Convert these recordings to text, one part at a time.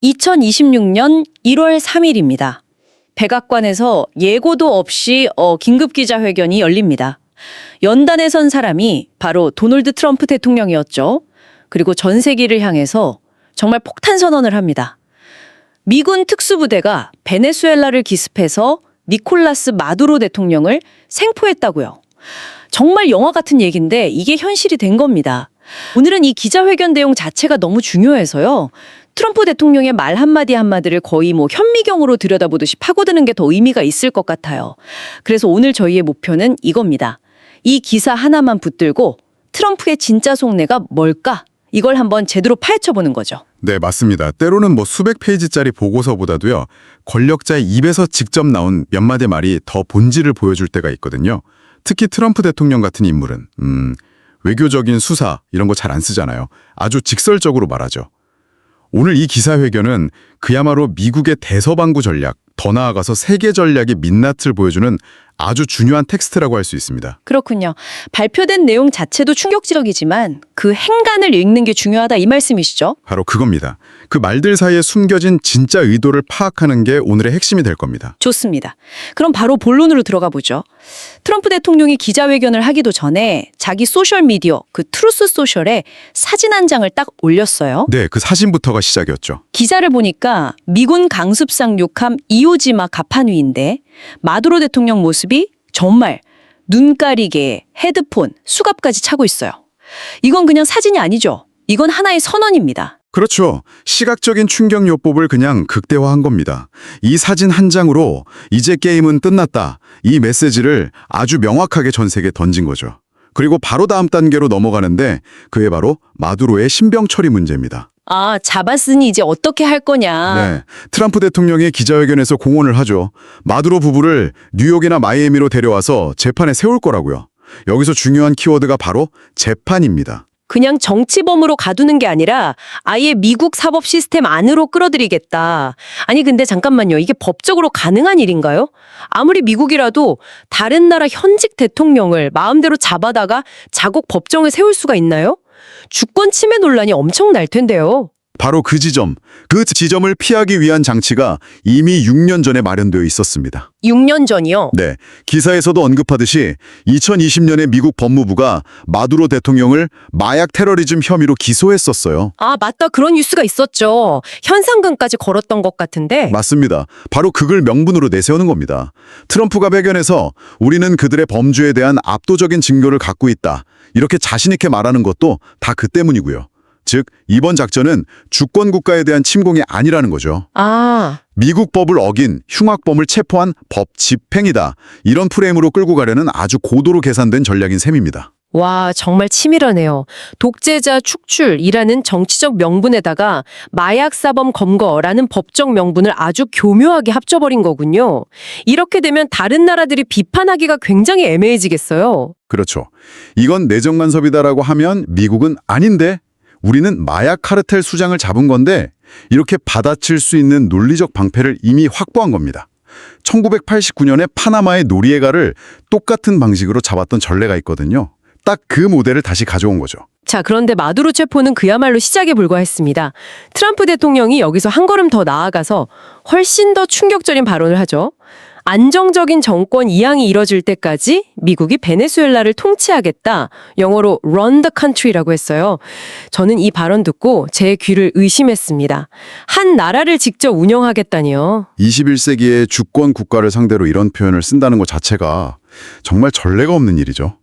2026년 1월 3일입니다. 백악관에서 예고도 없이 긴급 기자회견이 열립니다. 연단에 선 사람이 바로 도널드 트럼프 대통령이었죠. 그리고 전 세계를 향해서 정말 폭탄 선언을 합니다. 미군 특수부대가 베네수엘라를 기습해서 니콜라스 마두로 대통령을 생포했다고요. 정말 영화 같은 얘기인데 이게 현실이 된 겁니다. 오늘은 이 기자회견 내용 자체가 너무 중요해서요. 트럼프 대통령의 말 한마디 한마디를 거의 현미경으로 들여다보듯이 파고드는 게 더 의미가 있을 것 같아요. 그래서 오늘 저희의 목표는 이겁니다. 이 기사 하나만 붙들고 트럼프의 진짜 속내가 뭘까? 이걸 한번 제대로 파헤쳐보는 거죠. 네, 맞습니다. 때로는 수백 페이지짜리 보고서보다도요, 권력자의 입에서 직접 나온 몇 마디 말이 더 본질을 보여줄 때가 있거든요. 특히 트럼프 대통령 같은 인물은 외교적인 수사 이런 거 잘 안 쓰잖아요. 아주 직설적으로 말하죠. 오늘 이 기사회견은 그야말로 미국의 대서방구 전략, 더 나아가서 세계 전략의 민낯을 보여주는 아주 중요한 텍스트라고 할 수 있습니다. 그렇군요. 발표된 내용 자체도 충격적이지만 그 행간을 읽는 게 중요하다 이 말씀이시죠? 바로 그겁니다. 그 말들 사이에 숨겨진 진짜 의도를 파악하는 게 오늘의 핵심이 될 겁니다. 좋습니다. 그럼 바로 본론으로 들어가 보죠. 트럼프 대통령이 기자회견을 하기도 전에 자기 소셜미디어, 그 트루스 소셜에 사진 한 장을 딱 올렸어요. 네, 그 사진부터가 시작이었죠. 기사를 보니까 미군 강습상 욕함 이오지마 갑판 위인데 마두로 대통령 모습이 정말 눈 가리개에 헤드폰, 수갑까지 차고 있어요. 이건 그냥 사진이 아니죠. 이건 하나의 선언입니다. 그렇죠. 시각적인 충격 요법을 그냥 극대화한 겁니다. 이 사진 한 장으로 이제 게임은 끝났다. 이 메시지를 아주 명확하게 전 세계에 던진 거죠. 그리고 바로 다음 단계로 넘어가는데 그게 바로 마두로의 신병 처리 문제입니다. 아, 잡았으니 이제 어떻게 할 거냐. 네, 트럼프 대통령이 기자회견에서 공언을 하죠. 마두로 부부를 뉴욕이나 마이애미로 데려와서 재판에 세울 거라고요. 여기서 중요한 키워드가 바로 재판입니다. 그냥 정치범으로 가두는 게 아니라 아예 미국 사법 시스템 안으로 끌어들이겠다. 아니 근데 잠깐만요. 이게 법적으로 가능한 일인가요? 아무리 미국이라도 다른 나라 현직 대통령을 마음대로 잡아다가 자국 법정에 세울 수가 있나요? 주권 침해 논란이 엄청 날 텐데요. 바로 그 지점을 피하기 위한 장치가 이미 6년 전에 마련되어 있었습니다. 6년 전이요? 네, 기사에서도 언급하듯이 2020년에 미국 법무부가 마두로 대통령을 마약 테러리즘 혐의로 기소했었어요. 아, 맞다. 그런 뉴스가 있었죠. 현상금까지 걸었던 것 같은데. 맞습니다. 바로 그걸 명분으로 내세우는 겁니다. 트럼프가 회견에서 우리는 그들의 범죄에 대한 압도적인 증거를 갖고 있다. 이렇게 자신 있게 말하는 것도 다 그 때문이고요. 즉, 이번 작전은 주권 국가에 대한 침공이 아니라는 거죠. 아, 미국 법을 어긴 흉악범을 체포한 법 집행이다. 이런 프레임으로 끌고 가려는 아주 고도로 계산된 전략인 셈입니다. 와, 정말 치밀하네요. 독재자 축출이라는 정치적 명분에다가 마약사범 검거라는 법적 명분을 아주 교묘하게 합쳐버린 거군요. 이렇게 되면 다른 나라들이 비판하기가 굉장히 애매해지겠어요. 그렇죠. 이건 내정 간섭이다라고 하면 미국은 아닌데 우리는 마약 카르텔 수장을 잡은 건데 이렇게 받아칠 수 있는 논리적 방패를 이미 확보한 겁니다. 1989년에 파나마의 노리에가를 똑같은 방식으로 잡았던 전례가 있거든요. 딱 그 모델을 다시 가져온 거죠. 자, 그런데 마두로 체포는 그야말로 시작에 불과했습니다. 트럼프 대통령이 여기서 한 걸음 더 나아가서 훨씬 더 충격적인 발언을 하죠. 안정적인 정권 이양이 이뤄질 때까지 미국이 베네수엘라를 통치하겠다. 영어로 run the country라고 했어요. 저는 이 발언 듣고 제 귀를 의심했습니다. 한 나라를 직접 운영하겠다니요. 21세기의 주권 국가를 상대로 이런 표현을 쓴다는 것 자체가 정말 전례가 없는 일이죠.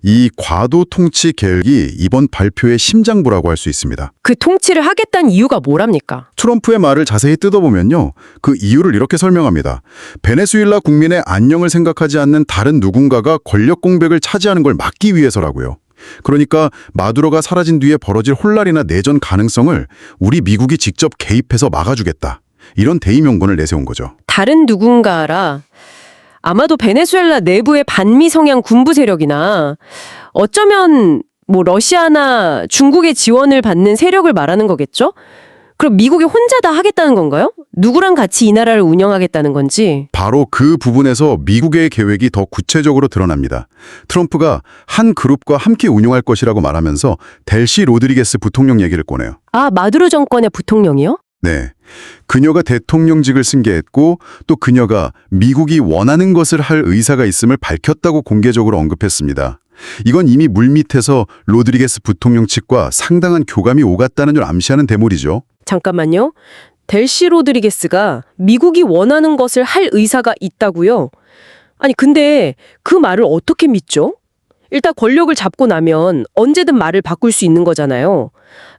이 과도 통치 계획이 이번 발표의 심장부라고 할 수 있습니다. 그 통치를 하겠다는 이유가 뭐랍니까? 트럼프의 말을 자세히 뜯어보면요. 그 이유를 이렇게 설명합니다. 베네수엘라 국민의 안녕을 생각하지 않는 다른 누군가가 권력 공백을 차지하는 걸 막기 위해서라고요. 그러니까 마두로가 사라진 뒤에 벌어질 혼란이나 내전 가능성을 우리 미국이 직접 개입해서 막아주겠다. 이런 대의 명분을 내세운 거죠. 다른 누군가라 아마도 베네수엘라 내부의 반미 성향 군부 세력이나 어쩌면 러시아나 중국의 지원을 받는 세력을 말하는 거겠죠? 그럼 미국이 혼자 다 하겠다는 건가요? 누구랑 같이 이 나라를 운영하겠다는 건지? 바로 그 부분에서 미국의 계획이 더 구체적으로 드러납니다. 트럼프가 한 그룹과 함께 운용할 것이라고 말하면서 델시 로드리게스 부통령 얘기를 꺼내요. 아, 마두로 정권의 부통령이요? 네. 그녀가 대통령직을 승계했고 또 그녀가 미국이 원하는 것을 할 의사가 있음을 밝혔다고 공개적으로 언급했습니다. 이건 이미 물밑에서 로드리게스 부통령 측과 상당한 교감이 오갔다는 걸 암시하는 대목이죠. 잠깐만요. 델시 로드리게스가 미국이 원하는 것을 할 의사가 있다고요? 아니, 근데 그 말을 어떻게 믿죠? 일단 권력을 잡고 나면 언제든 말을 바꿀 수 있는 거잖아요.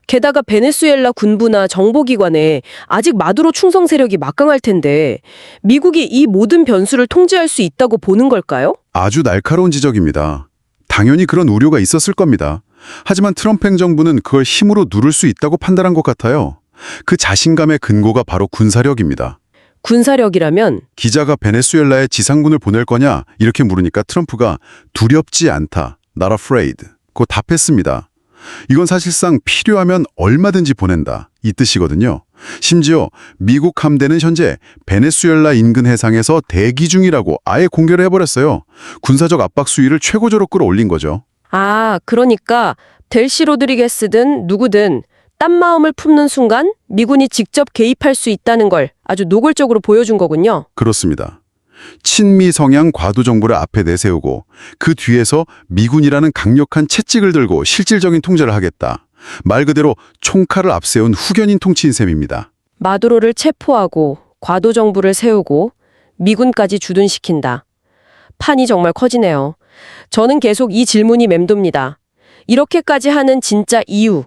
게다가 베네수엘라 군부나 정보기관에 아직 마두로 충성 세력이 막강할 텐데 미국이 이 모든 변수를 통제할 수 있다고 보는 걸까요? 아주 날카로운 지적입니다. 당연히 그런 우려가 있었을 겁니다. 하지만 트럼프 행정부는 그걸 힘으로 누를 수 있다고 판단한 것 같아요. 그 자신감의 근거가 바로 군사력입니다. 군사력이라면 기자가 베네수엘라에 지상군을 보낼 거냐 이렇게 물으니까 트럼프가 두렵지 않다, not afraid 고 답했습니다. 이건 사실상 필요하면 얼마든지 보낸다 이 뜻이거든요. 심지어 미국 함대는 현재 베네수엘라 인근 해상에서 대기 중이라고 아예 공개를 해버렸어요. 군사적 압박 수위를 최고조로 끌어올린 거죠. 그러니까 델시 로드리게스든 누구든 딴 마음을 품는 순간 미군이 직접 개입할 수 있다는 걸 아주 노골적으로 보여준 거군요. 그렇습니다. 친미 성향 과도 정부를 앞에 내세우고 그 뒤에서 미군이라는 강력한 채찍을 들고 실질적인 통제를 하겠다. 말 그대로 총칼을 앞세운 후견인 통치인 셈입니다. 마두로를 체포하고 과도 정부를 세우고 미군까지 주둔시킨다. 판이 정말 커지네요. 저는 계속 이 질문이 맴돕니다. 이렇게까지 하는 진짜 이유,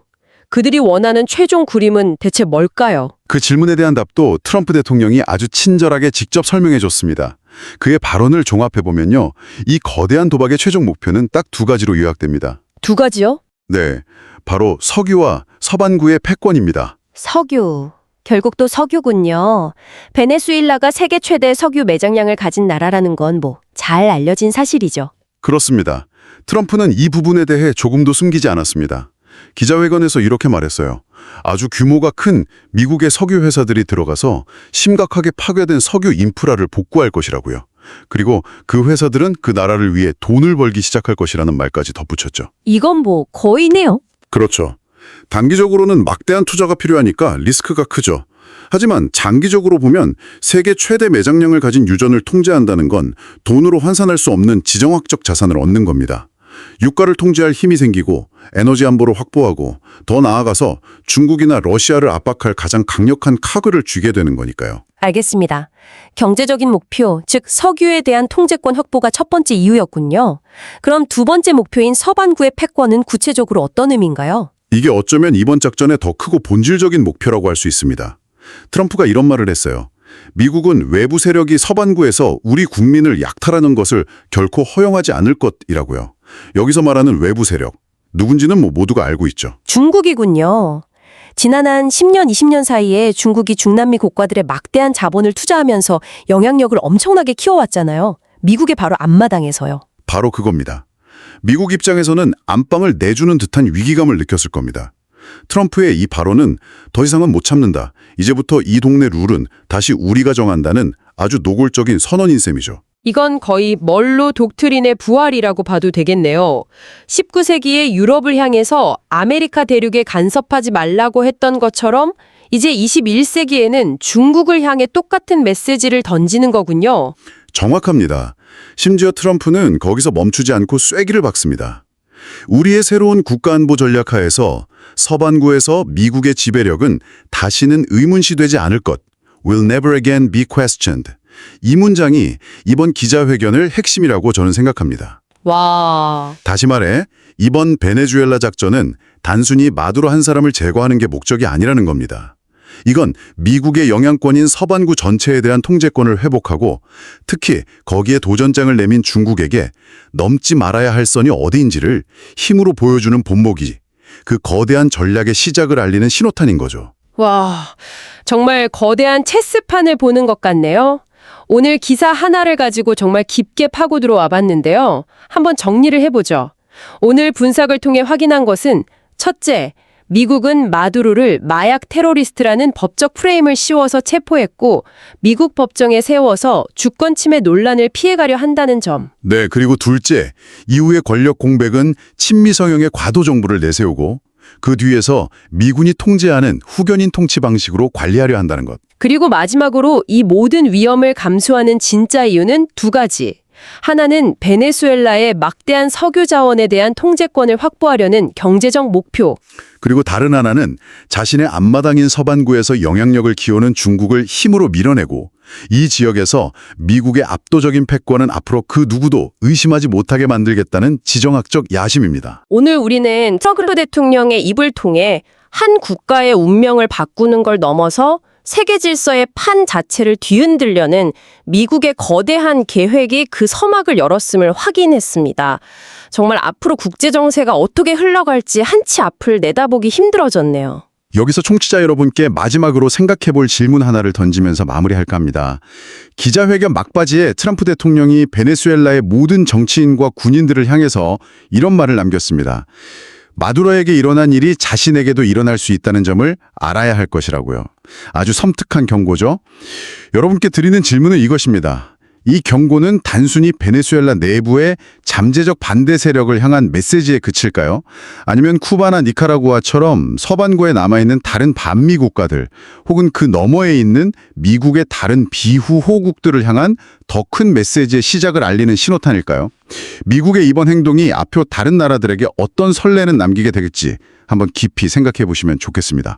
그들이 원하는 최종 그림은 대체 뭘까요? 그 질문에 대한 답도 트럼프 대통령이 아주 친절하게 직접 설명해 줬습니다. 그의 발언을 종합해보면요. 이 거대한 도박의 최종 목표는 딱 두 가지로 요약됩니다. 두 가지요? 네, 바로 석유와 서반구의 패권입니다. 석유. 결국 또 석유군요. 베네수엘라가 세계 최대 석유 매장량을 가진 나라라는 건 잘 알려진 사실이죠. 그렇습니다. 트럼프는 이 부분에 대해 조금도 숨기지 않았습니다. 기자회견에서 이렇게 말했어요. 아주 규모가 큰 미국의 석유 회사들이 들어가서 심각하게 파괴된 석유 인프라를 복구할 것이라고요. 그리고 그 회사들은 그 나라를 위해 돈을 벌기 시작할 것이라는 말까지 덧붙였죠. 이건 거의네요. 그렇죠. 단기적으로는 막대한 투자가 필요하니까 리스크가 크죠. 하지만 장기적으로 보면 세계 최대 매장량을 가진 유전을 통제한다는 건 돈으로 환산할 수 없는 지정학적 자산을 얻는 겁니다. 유가를 통제할 힘이 생기고 에너지 안보를 확보하고 더 나아가서 중국이나 러시아를 압박할 가장 강력한 카드를 쥐게 되는 거니까요. 알겠습니다. 경제적인 목표, 즉 석유에 대한 통제권 확보가 첫 번째 이유였군요. 그럼 두 번째 목표인 서반구의 패권은 구체적으로 어떤 의미인가요? 이게 어쩌면 이번 작전의 더 크고 본질적인 목표라고 할 수 있습니다. 트럼프가 이런 말을 했어요. 미국은 외부 세력이 서반구에서 우리 국민을 약탈하는 것을 결코 허용하지 않을 것이라고요. 여기서 말하는 외부 세력, 누군지는 모두가 알고 있죠. 중국이군요. 지난 한 10년, 20년 사이에 중국이 중남미 국가들의 막대한 자본을 투자하면서 영향력을 엄청나게 키워왔잖아요. 미국의 바로 앞마당에서요. 바로 그겁니다. 미국 입장에서는 안방을 내주는 듯한 위기감을 느꼈을 겁니다. 트럼프의 이 발언은 더 이상은 못 참는다. 이제부터 이 동네 룰은 다시 우리가 정한다는 아주 노골적인 선언인 셈이죠. 이건 거의 멀로 독트린의 부활이라고 봐도 되겠네요. 19세기에 유럽을 향해서 아메리카 대륙에 간섭하지 말라고 했던 것처럼 이제 21세기에는 중국을 향해 똑같은 메시지를 던지는 거군요. 정확합니다. 심지어 트럼프는 거기서 멈추지 않고 쐐기를 박습니다. 우리의 새로운 국가안보 전략하에서 서반구에서 미국의 지배력은 다시는 의문시되지 않을 것. Will never again be questioned. 이 문장이 이번 기자회견의 핵심이라고 저는 생각합니다. 와, 다시 말해 이번 베네수엘라 작전은 단순히 마두로 한 사람을 제거하는 게 목적이 아니라는 겁니다. 이건 미국의 영향권인 서반구 전체에 대한 통제권을 회복하고 특히 거기에 도전장을 내민 중국에게 넘지 말아야 할 선이 어디인지를 힘으로 보여주는 본보기, 그 거대한 전략의 시작을 알리는 신호탄인 거죠. 와, 정말 거대한 체스판을 보는 것 같네요. 오늘 기사 하나를 가지고 정말 깊게 파고 들어와 봤는데요. 한번 정리를 해보죠. 오늘 분석을 통해 확인한 것은 첫째, 미국은 마두로를 마약 테러리스트라는 법적 프레임을 씌워서 체포했고 미국 법정에 세워서 주권 침해 논란을 피해가려 한다는 점. 네, 그리고 둘째, 이후의 권력 공백은 친미 성향의 과도 정부를 내세우고 그 뒤에서 미군이 통제하는 후견인 통치 방식으로 관리하려 한다는 것. 그리고 마지막으로 이 모든 위험을 감수하는 진짜 이유는 두 가지. 하나는 베네수엘라의 막대한 석유 자원에 대한 통제권을 확보하려는 경제적 목표. 그리고 다른 하나는 자신의 앞마당인 서반구에서 영향력을 키우는 중국을 힘으로 밀어내고 이 지역에서 미국의 압도적인 패권은 앞으로 그 누구도 의심하지 못하게 만들겠다는 지정학적 야심입니다. 오늘 우리는 트럼프 대통령의 입을 통해 한 국가의 운명을 바꾸는 걸 넘어서 세계 질서의 판 자체를 뒤흔들려는 미국의 거대한 계획이 그 서막을 열었음을 확인했습니다. 정말 앞으로 국제 정세가 어떻게 흘러갈지 한치 앞을 내다보기 힘들어졌네요. 여기서 청취자 여러분께 마지막으로 생각해볼 질문 하나를 던지면서 마무리할까 합니다. 기자회견 막바지에 트럼프 대통령이 베네수엘라의 모든 정치인과 군인들을 향해서 이런 말을 남겼습니다. 마두로에게 일어난 일이 자신에게도 일어날 수 있다는 점을 알아야 할 것이라고요. 아주 섬뜩한 경고죠. 여러분께 드리는 질문은 이것입니다. 이 경고는 단순히 베네수엘라 내부의 잠재적 반대 세력을 향한 메시지에 그칠까요? 아니면 쿠바나 니카라구아처럼 서반구에 남아있는 다른 반미 국가들 혹은 그 너머에 있는 미국의 다른 비후호국들을 향한 더 큰 메시지의 시작을 알리는 신호탄일까요? 미국의 이번 행동이 앞으로 다른 나라들에게 어떤 선례는 남기게 되겠지 한번 깊이 생각해 보시면 좋겠습니다.